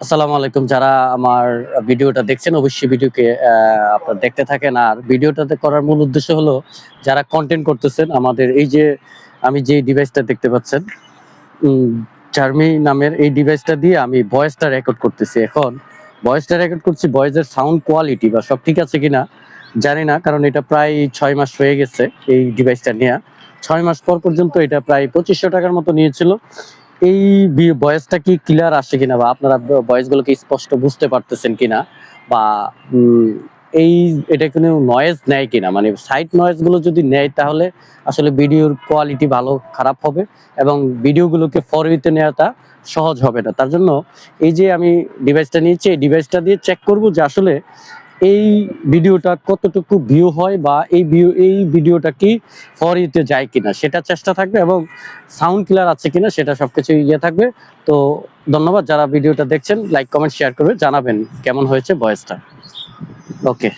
আসসালামু আলাইকুম। যারা আমার ভিডিওটা দেখছেন অবশ্যই ভিডিওকে আপনারা দেখতে থাকেন। আর ভিডিওটাতে করার মূল উদ্দেশ্য হলো যারা কনটেন্ট করতেছেন আমাদের এই যে আমি যে ডিভাইসটা দেখতে পাচ্ছেন উম জার্মি নামের এই ডিভাইসটা দিয়ে আমি ভয়েসটা রেকর্ড করতেছি। এখন ভয়েসটা রেকর্ড করছি, ভয়েসের সাউন্ড কোয়ালিটি বা সব ঠিক আছে কিনা জানি না। কারণ এটা প্রায় ৬ মাস হয়ে গেছে এই ডিভাইসটা নেয়া। ৬ মাস পর পর্যন্ত এটা প্রায় ৳২৫০০ মতো নিয়েছিল। এই ভয়েসটা কি ক্লিয়ার আসে কিনা বা আপনারা ভয়েসগুলোকে স্পষ্ট বুঝতে পারতেছেন কিনা বা উম এই এটা কোনো নয়েজ নেয় কিনা, মানে সাইড নয়েজ গুলো যদি নেয় তাহলে আসলে ভিডিওর কোয়ালিটি ভালো খারাপ হবে এবং ভিডিওগুলোকে ফর ইতে নেওয়াটা সহজ হবে না। তার জন্য এই যে আমি ডিভাইসটা নিয়েছি, এই ডিভাইসটা দিয়ে চেক করব যে আসলে এই ভিডিওটা কতটুকু ভিউ হয় বা এই ভিডিওটা কি ফর ইউতে যায় কিনা সেটা চেষ্টা থাকবে এবং সাউন্ড ক্লিয়ার আছে কিনা সেটা সবকিছু ইয়ে থাকবে। তো ধন্যবাদ যারা ভিডিওটা দেখছেন, লাইক কমেন্ট শেয়ার করবে, জানাবেন কেমন হয়েছে ভয়েসটা। ওকে।